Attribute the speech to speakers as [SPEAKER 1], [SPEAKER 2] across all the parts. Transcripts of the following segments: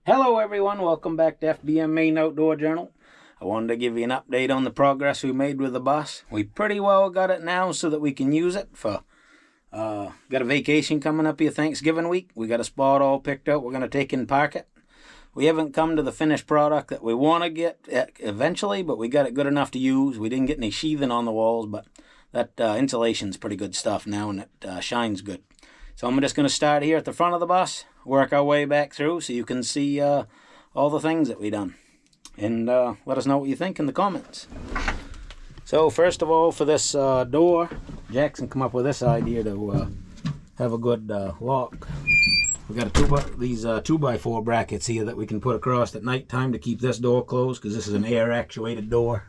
[SPEAKER 1] Hello everyone, welcome back to FBM Maine Outdoor Journal. I wanted to give you an update on the progress we made with the bus. We pretty well got it now so that we can use it for, got a vacation coming up here Thanksgiving week. We got a spot all picked out, we're going to take and park it. We haven't come to the finished product that we want to get eventually, but we got it good enough to use. We didn't get any sheathing on the walls, but that insulation's pretty good stuff now, and it shines good. So I'm just going to start here at the front of the bus, work our way back through so you can see all the things that we done. And let us know what you think in the comments. So first of all, for this door, Jackson come up with this idea to have a good lock. We got these 2x4 brackets here that we can put across at night time to keep this door closed, because this is an air actuated door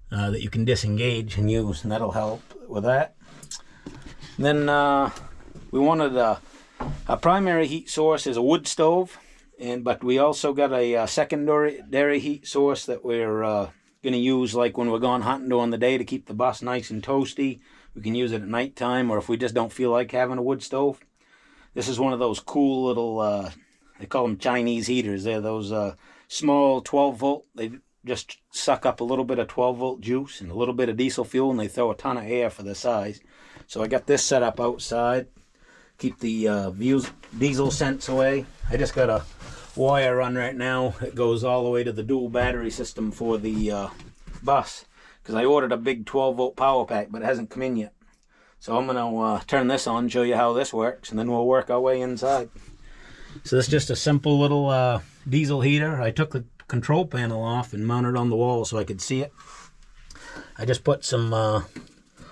[SPEAKER 1] that you can disengage and use, and that'll help with that. And then we wanted our primary heat source is a wood stove, but we also got a secondary heat source that we're going to use like when we're going hunting during the day to keep the bus nice and toasty. We can use it at nighttime, or if we just don't feel like having a wood stove. This is one of those cool little, they call them Chinese heaters. They're those small 12 volt. They just suck up a little bit of 12 volt juice and a little bit of diesel fuel, and they throw a ton of air for the size. So I got this set up outside. Keep the diesel scents away. I just got a wire run right now. It goes all the way to the dual battery system for the bus, because I ordered a big 12 volt power pack, but it hasn't come in yet. So I'm going to turn this on, show you how this works, and then we'll work our way inside. So this is just a simple little diesel heater. I took the control panel off and mounted it on the wall so I could see it. I just put some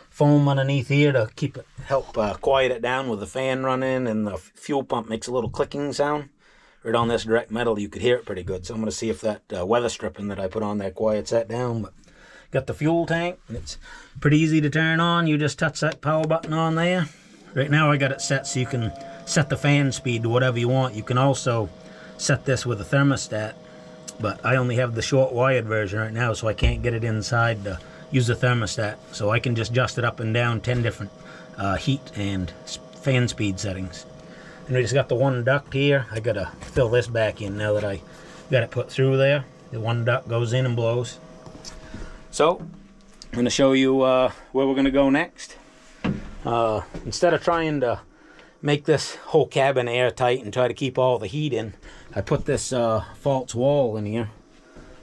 [SPEAKER 1] foam underneath here to help quiet it down with the fan running, and the fuel pump makes a little clicking sound. Right on this direct metal, you could hear it pretty good. So I'm going to see if that weather stripping that I put on there quiets that down. But got the fuel tank, and it's pretty easy to turn on. You just touch that power button on there. Right now I got it set so you can set the fan speed to whatever you want. You can also set this with a thermostat, but I only have the short wired version right now, so I can't get it inside to use the thermostat. So I can just adjust it up and down 10 different heat and fan speed settings. And we just got the one duct here. I gotta fill this back in now that I got it put through there. The one duct goes in and blows. So I'm gonna show you where we're gonna go next. Instead of trying to make this whole cabin airtight and try to keep all the heat in, I put this false wall in here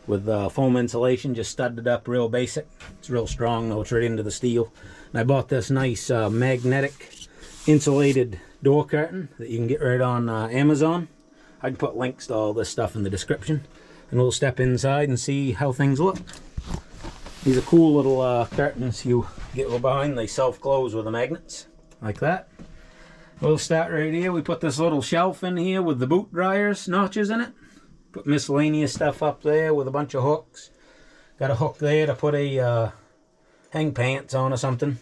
[SPEAKER 1] with foam insulation, just studded up real basic. It's real strong though, it's right into the steel. And I bought this nice magnetic insulated door curtain that you can get right on Amazon. I can put links to all this stuff in the description, and we'll step inside and see how things look. These are cool little curtains you get behind. They self-close with the magnets, like that. We'll start right here. We put this little shelf in here with the boot dryers notches in it. Put miscellaneous stuff up there with a bunch of hooks. Got a hook there to put a hang pants on or something.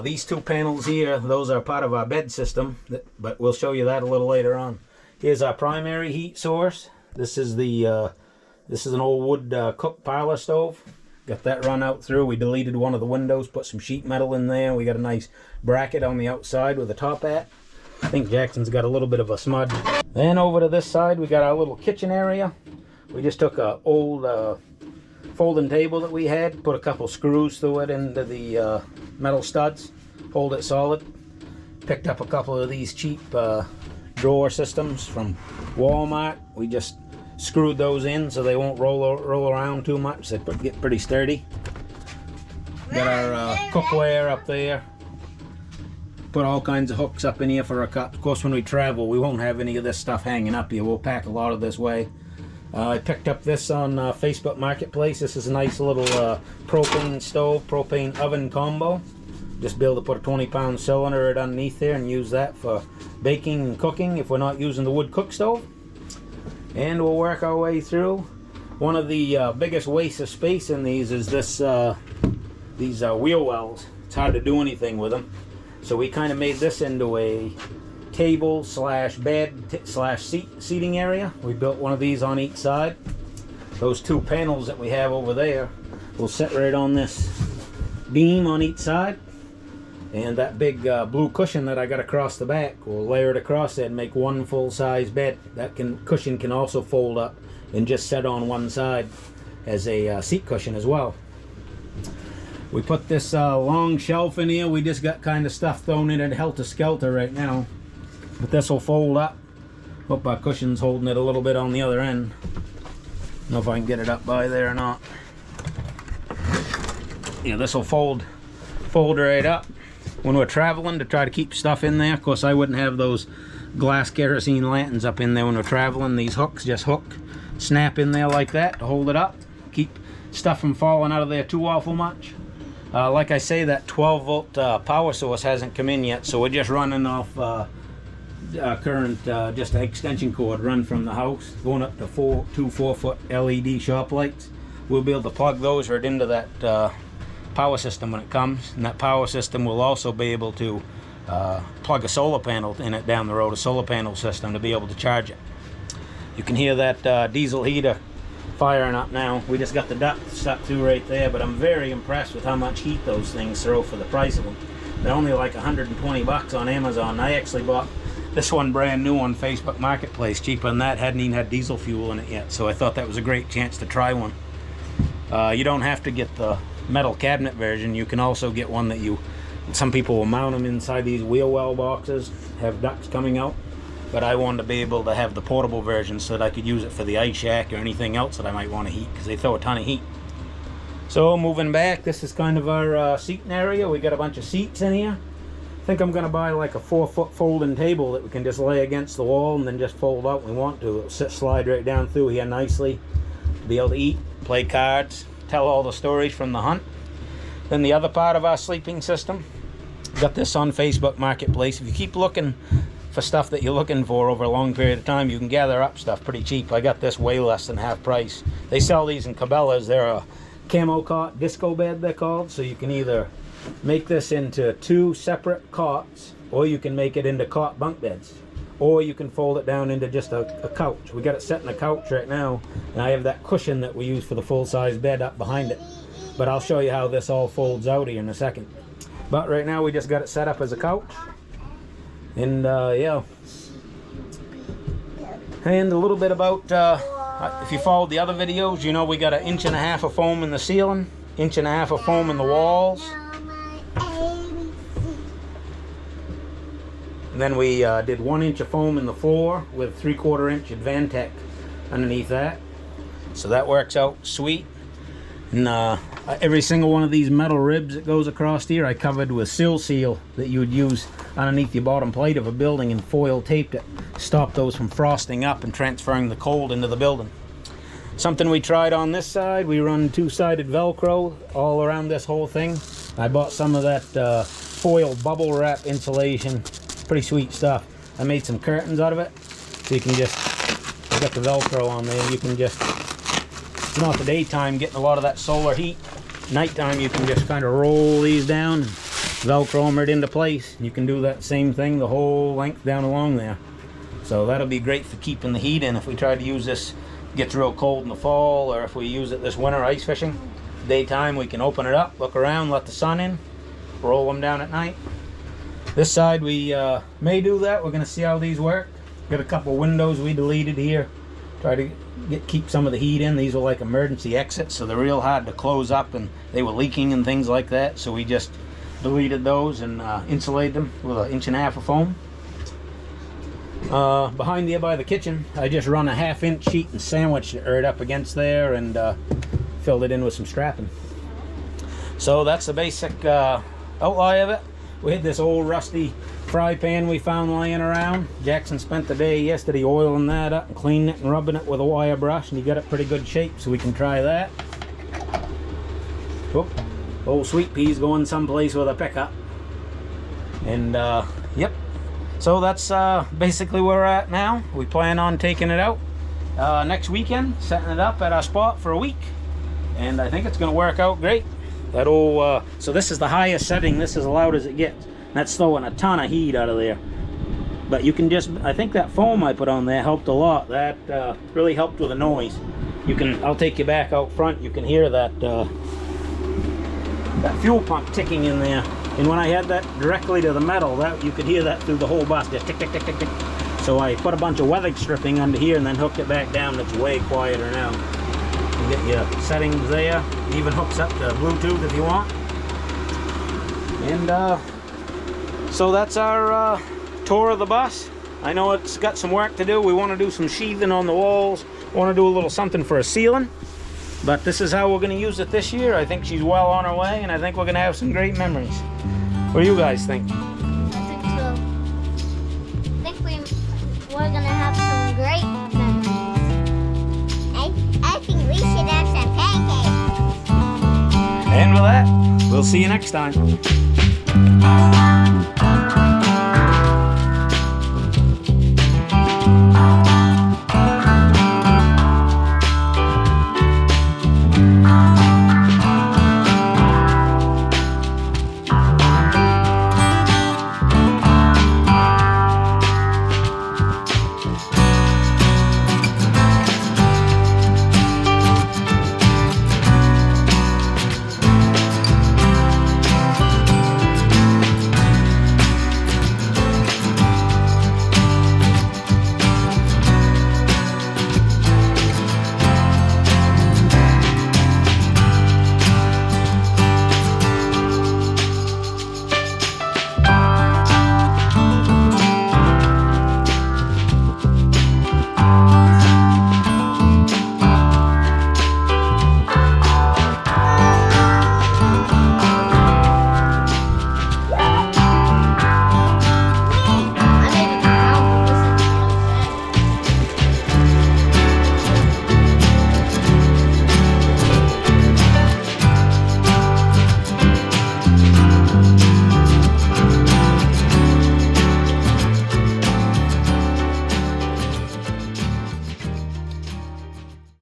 [SPEAKER 1] These two panels here, those are part of our bed system, but we'll show you that a little later on. Here's our primary heat source. This is an old wood cook parlor stove. Got that run out through. We deleted one of the windows, put some sheet metal in there. We got a nice bracket on the outside with a top hat. I think Jackson's got a little bit of a smudge. Then over to this side, we got our little kitchen area. We just took an old folding table that we had, put a couple screws through it into the metal studs, hold it solid. Picked up a couple of these cheap drawer systems from Walmart. We just screwed those in so they won't roll around too much. They get pretty sturdy. Got our cookware up there. Put all kinds of hooks up in here for our cups. Of course, when we travel, we won't have any of this stuff hanging up here. We'll pack a lot of this way. I picked up this on Facebook Marketplace. This is a nice little propane stove, propane oven combo. Just be able to put a 20-pound cylinder right underneath there and use that for baking and cooking if we're not using the wood cook stove. And we'll work our way through. One of the biggest wastes of space in these is these wheel wells. It's hard to do anything with them. So we kind of made this into a table slash bed slash seating area. We built one of these on each side. Those two panels that we have over there will sit right on this beam on each side. And that big blue cushion that I got across the back, we'll layer it across there and make one full-size bed. That cushion can also fold up and just set on one side as a seat cushion as well. We put this long shelf in here. We just got kind of stuff thrown in it helter-skelter right now. But this will fold up. Hope our cushion's holding it a little bit on the other end. Don't know if I can get it up by there or not. Yeah, this will fold right up when we're traveling to try to keep stuff in there. Of course, I wouldn't have those glass kerosene lanterns up in there when we're traveling. These hooks just snap in there like that to hold it up. Keep stuff from falling out of there too awful much. Like I say, that 12-volt power source hasn't come in yet, so we're just running off current, just an extension cord run from the house, going up to two 4-foot LED shop lights. We'll be able to plug those right into that power system when it comes, and that power system will also be able to plug a solar panel in it down the road, a solar panel system, to be able to charge it. You can hear that diesel heater firing up now. We just got the duct stuck through right there, but I'm very impressed with how much heat those things throw for the price of them. They're only like 120 bucks on Amazon. I actually bought this one brand new on Facebook Marketplace, cheaper than that. Hadn't even had diesel fuel in it yet, so I thought that was a great chance to try one. You don't have to get the metal cabinet version. You can also get one that some people will mount them inside these wheel well boxes, have ducts coming out, but I wanted to be able to have the portable version so that I could use it for the ice shack or anything else that I might want to heat, because they throw a ton of heat. So moving back, this is kind of our seating area. We got a bunch of seats in here. I think I'm going to buy like a 4-foot folding table that we can just lay against the wall and then just fold out when we want to. It'll slide right down through here nicely. Be able to eat, play cards, tell all the stories from the hunt. Then the other part of our sleeping system, got this on Facebook Marketplace. If you keep looking for stuff that you're looking for over a long period of time, you can gather up stuff pretty cheap. I got this way less than half price. They sell these in Cabela's. They're a camo cot disco bed, they're called. So you can either make this into 2 separate cots, or you can make it into cot bunk beds, or you can fold it down into just a couch. We got it set in a couch right now, and I have that cushion that we use for the full-size bed up behind it. But I'll show you how this all folds out here in a second. But right now we just got it set up as a couch. And yeah. And a little bit about, if you followed the other videos, you know we got 1.5 inches of foam in the ceiling, 1.5 inches of foam in the walls. And then we did 1 inch of foam in the floor with 3/4 inch Advantech underneath that. So that works out sweet. And every single one of these metal ribs that goes across here I covered with seal that you would use underneath your bottom plate of a building, and foil taped it. Stop those from frosting up and transferring the cold into the building. Something we tried on this side, we run 2-sided Velcro all around this whole thing. I bought some of that foil bubble wrap insulation. Pretty sweet stuff. I made some curtains out of it, so you can just, I got the Velcro on there, you can just, you know, at the daytime getting a lot of that solar heat. Nighttime you can just kind of roll these down and Velcro them right into place. You can do that same thing the whole length down along there. So that'll be great for keeping the heat in if we try to use this, gets real cold in the fall, or if we use it this winter ice fishing. Daytime we can open it up, look around, let the sun in, roll them down at night. This side we may do that. We're going to see how these work. Got a couple windows we deleted here. Try to keep some of the heat in. These were like emergency exits, so they're real hard to close up, and they were leaking and things like that. So we just deleted those and insulated them with 1.5 inches of foam. Behind there by the kitchen, I just run a 1/2 inch sheet and sandwiched it right up against there, and filled it in with some strapping. So that's the basic outline of it. We had this old rusty fry pan we found laying around. Jackson spent the day yesterday oiling that up and cleaning it and rubbing it with a wire brush, and he got it pretty good shape, so we can try that. Whoop. Old sweet pea's going someplace with a pickup. And yep. So that's basically where we're at now. We plan on taking it out next weekend, setting it up at our spot for a week, and I think it's going to work out great. That old, so this is the highest setting. This is as loud as it gets. That's throwing a ton of heat out of there. But you can just, I think that foam I put on there helped a lot. That really helped with the noise. You can, I'll take you back out front. You can hear that that fuel pump ticking in there. And when I had that directly to the metal, that you could hear that through the whole bus, just tick, tick, tick, tick, tick. So I put a bunch of weather stripping under here and then hooked it back down. It's way quieter now. You get your settings there. It even hooks up to Bluetooth if you want. And so that's our tour of the bus. I know it's got some work to do. We want to do some sheathing on the walls. Want to do a little something for a ceiling. But this is how we're going to use it this year. I think she's well on her way, and I think we're going to have some great memories. What do you guys think?
[SPEAKER 2] I think so. I think we're going to have some great memories. I think we should have some pancakes.
[SPEAKER 1] And with that, we'll see you next time.